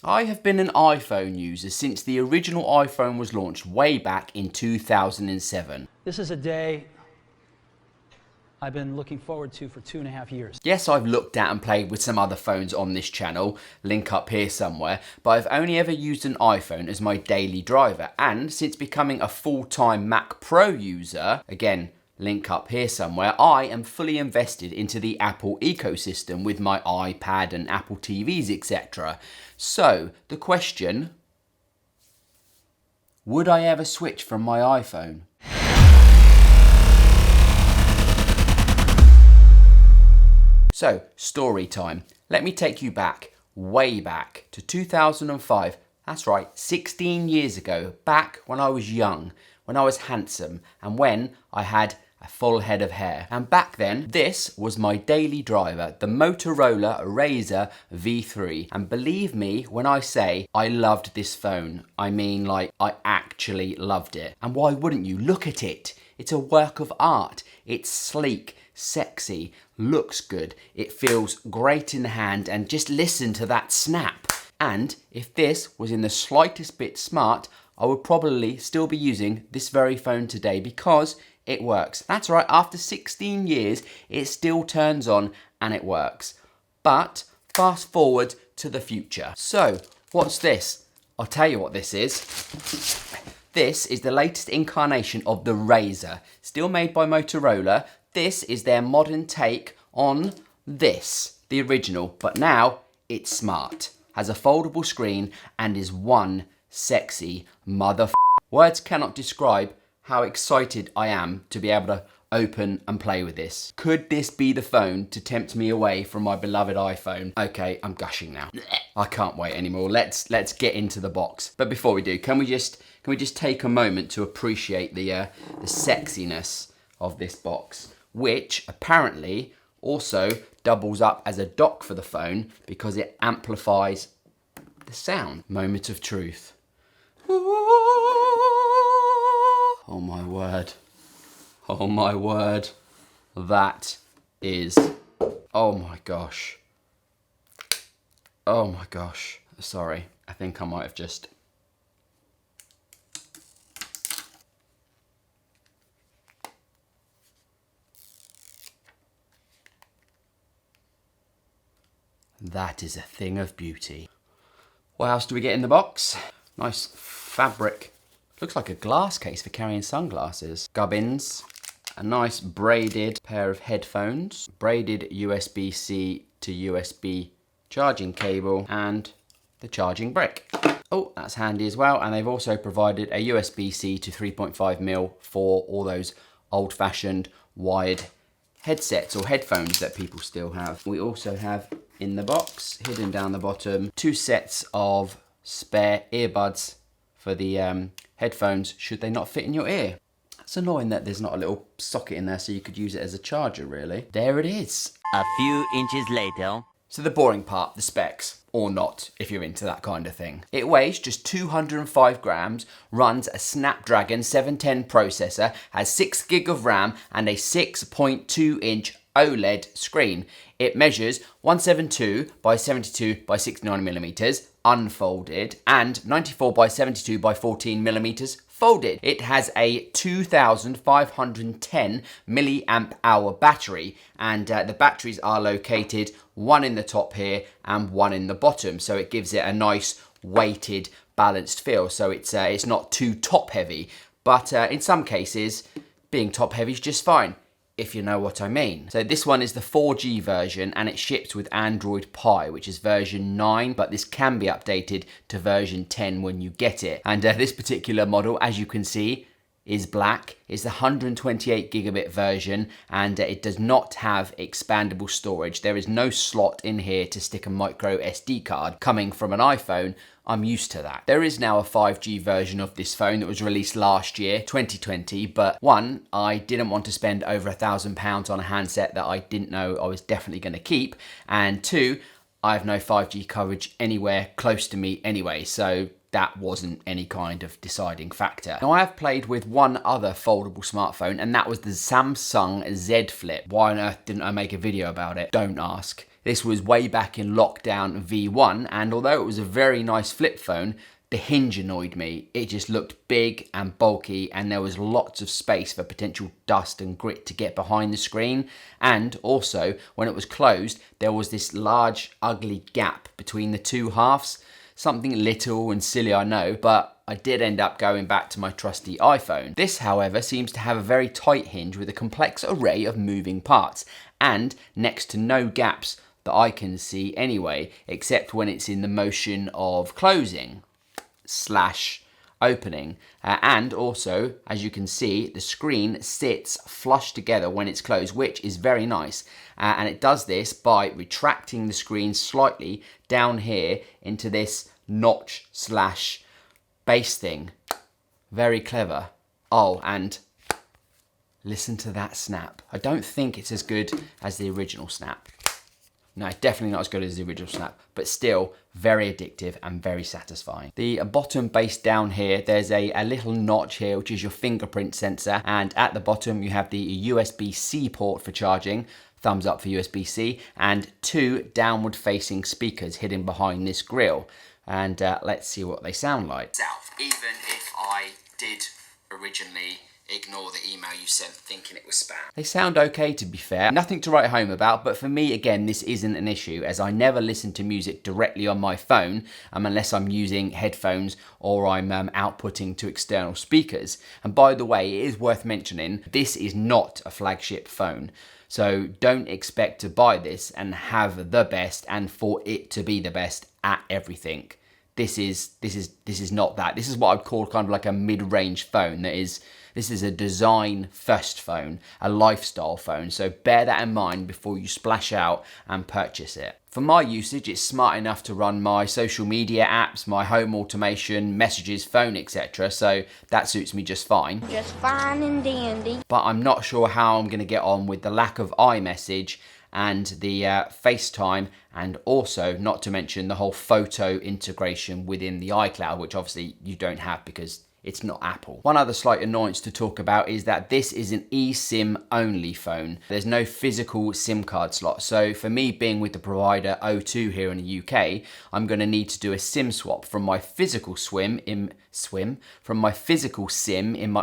I have been an iPhone user since the original iPhone was launched way back in 2007. This is a day I've been looking forward to for 2.5 years. Yes, I've looked at and played with some other phones on this channel, link up here somewhere, but I've only ever used an iPhone as my daily driver, and since becoming a full-time Mac Pro user, again, link up here somewhere, I am fully invested into the Apple ecosystem with my iPad and Apple TVs, etc. So, the question, would I ever switch from my iPhone? So, story time. Let me take you back, way back, to 2005. That's right, 16 years ago, back when I was young, when I was handsome, and when I had a full head of hair. And back then, this was my daily driver, the Motorola Razr V3. And believe me when I say I loved this phone. I mean, like, I actually loved it. And why wouldn't you? Look at it. It's a work of art. It's sleek, sexy, looks good, it feels great in the hand, and just listen to that snap. And if this was in the slightest bit smart, I would probably still be using this very phone today because it works. That's right, after 16 years, it still turns on and it works. But fast forward to the future. So, what's this? I'll tell you what this is. This is the latest incarnation of the Razr, still made by Motorola. This is their modern take on this, the original, but now it's smart, has a foldable screen, and is one sexy mother. Words cannot describe how excited I am to be able to open and play with this. Could this be the phone to tempt me away from my beloved iPhone? Okay, I'm gushing now. I can't wait anymore. Let's get into the box. But before we do, can we just take a moment to appreciate the sexiness of this box, which apparently also doubles up as a dock for the phone because it amplifies the sound. Moment of truth. Oh my word. Oh my word. That is, oh my gosh. Oh my gosh. Sorry, I think I might have just... That is a thing of beauty. What else do we get in the box? Nice fabric. Looks like a glass case for carrying sunglasses. Gubbins. A nice braided pair of headphones. Braided USB-C to USB charging cable. And the charging brick. Oh, that's handy as well. And they've also provided a USB-C to 3.5mm for all those old-fashioned wired headsets or headphones that people still have. We also have in the box, hidden down the bottom, 2 sets of spare earbuds for the headphones should they not fit in your ear. It's annoying that there's not a little socket in there so you could use it as a charger, really. There it is. A few inches later. So the boring part, the specs, or not, if you're into that kind of thing. It weighs just 205 grams, runs a Snapdragon 710 processor, has 6 gig of RAM, and a 6.2-inch OLED screen. It measures 172 by 72 by 69 millimeters, unfolded, and 94 by 72 by 14 millimeters, folded. It has a 2,510 milliamp hour battery, and the batteries are located one in the top here and one in the bottom, so it gives it a nice weighted, balanced feel. So it's not too top heavy, but in some cases, being top heavy is just fine, if you know what I mean. So this one is the 4G version, and it ships with Android Pie, which is version 9, but this can be updated to version 10 when you get it. And this particular model, as you can see, is black. It's the 128 gigabit version, and it does not have expandable storage. There is no slot in here to stick a micro SD card. Coming from an iPhone, I'm used to that. There is now a 5G version of this phone that was released last year, 2020, but one, I didn't want to spend over £1,000 on a handset that I didn't know I was definitely going to keep, and two, I have no 5G coverage anywhere close to me anyway, so that wasn't any kind of deciding factor. Now, I have played with one other foldable smartphone, and that was the Samsung Z Flip. Why on earth didn't I make a video about it? Don't ask. This was way back in lockdown V1, and although it was a very nice flip phone, the hinge annoyed me. It just looked big and bulky, and there was lots of space for potential dust and grit to get behind the screen. And also, when it was closed, there was this large, ugly gap between the two halves. Something little and silly, I know, but I did end up going back to my trusty iPhone. This, however, seems to have a very tight hinge with a complex array of moving parts, and next to no gaps that I can see anyway, except when it's in the motion of closing / opening. And also, as you can see, the screen sits flush together when it's closed, which is very nice. And it does this by retracting the screen slightly down here into this notch / base thing. Very clever. Oh, and listen to that snap. I don't think it's as good as the original snap. No, definitely not as good as the original snap, but still very addictive and very satisfying. The bottom base down here, there's a little notch here, which is your fingerprint sensor. And at the bottom, you have the USB-C port for charging, thumbs up for USB-C, and 2 downward facing speakers hidden behind this grille. And let's see what they sound like. Even if I did originally ignore the email you sent thinking it was spam. They sound okay, to be fair. Nothing to write home about, but for me, again, this isn't an issue, as I never listen to music directly on my phone unless I'm using headphones or I'm outputting to external speakers. And by the way, it is worth mentioning, this is not a flagship phone. So don't expect to buy this and have the best and for it to be the best at everything. This is not that. This is what I'd call kind of like a mid-range phone. This is a design first phone, a lifestyle phone. So bear that in mind before you splash out and purchase it. For my usage, it's smart enough to run my social media apps, my home automation, messages, phone, etc. So that suits me just fine. Just fine and dandy. But I'm not sure how I'm going to get on with the lack of iMessage and the FaceTime, and also not to mention the whole photo integration within the iCloud, which obviously you don't have because it's not Apple. One other slight annoyance to talk about is that this is an eSIM only phone. There's no physical SIM card slot. So for me, being with the provider O2 here in the UK, I'm gonna need to do a SIM swap from my physical SIM in my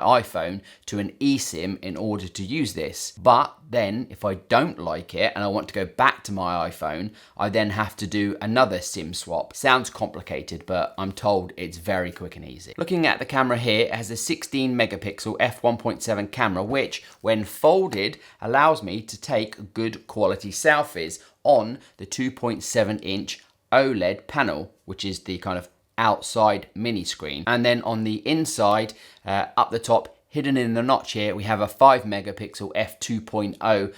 iPhone to an eSIM in order to use this. But then if I don't like it and I want to go back to my iPhone, I then have to do another SIM swap. Sounds complicated, but I'm told it's very quick and easy. Looking at the camera here, it has a 16 megapixel f1.7 camera, which when folded allows me to take good quality selfies on the 2.7 inch OLED panel, which is the kind of outside mini screen. And then on the inside, up the top, hidden in the notch here, we have a 5 megapixel f2.0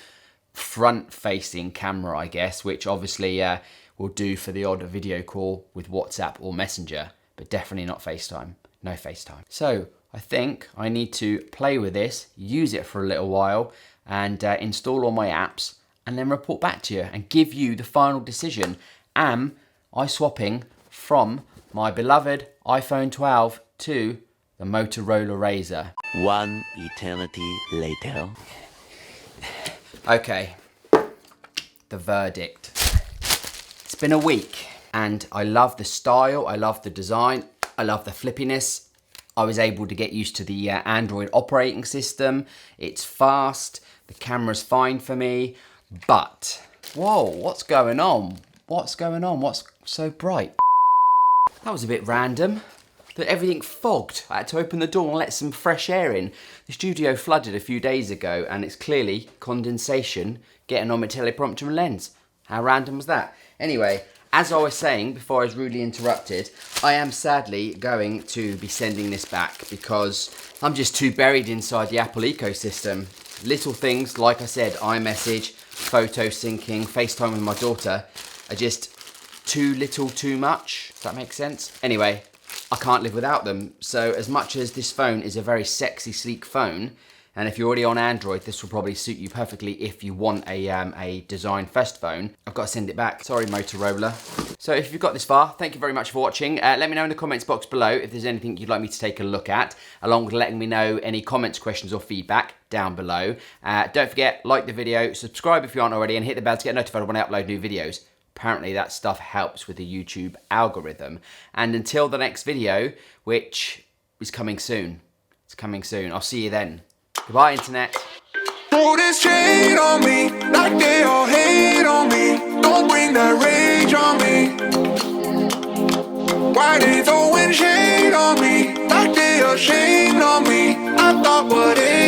front facing camera, I guess, which obviously will do for the odd video call with WhatsApp or Messenger, but definitely not FaceTime. No FaceTime. So I think I need to play with this, use it for a little while, and install all my apps, and then report back to you and give you the final decision. Am I swapping from my beloved iPhone 12 to the Motorola Razr? One eternity later. Okay, the verdict. It's been a week and I love the style, I love the design, I love the flippiness. I was able to get used to the Android operating system. It's fast, the camera's fine for me, but whoa, what's going on? What's going on? What's so bright? That was a bit random. That everything fogged. I had to open the door and let some fresh air in. The studio flooded a few days ago and it's clearly condensation getting on my teleprompter and lens. How random was that? Anyway, as I was saying before I was rudely interrupted, I am sadly going to be sending this back because I'm just too buried inside the Apple ecosystem. Little things, like I said, iMessage, photo syncing, FaceTime with my daughter are just too little too much. Does that make sense? Anyway, I can't live without them. So as much as this phone is a very sexy, sleek phone, And if you're already on Android, this will probably suit you perfectly if you want a design first phone. I've got to send it back. Sorry, Motorola. So if you've got this far, thank you very much for watching. Let me know in the comments box below if there's anything you'd like me to take a look at, along with letting me know any comments, questions or feedback down below. Don't forget, like the video, subscribe if you aren't already, and hit the bell to get notified when I upload new videos. Apparently that stuff helps with the YouTube algorithm. And until the next video, which is coming soon. It's coming soon. I'll see you then. Goodbye, internet. Throw this shade on me, like they all hate on me. Don't bring that rage on me. Why they throwing shade on me, like they ashamed on me? I thought what it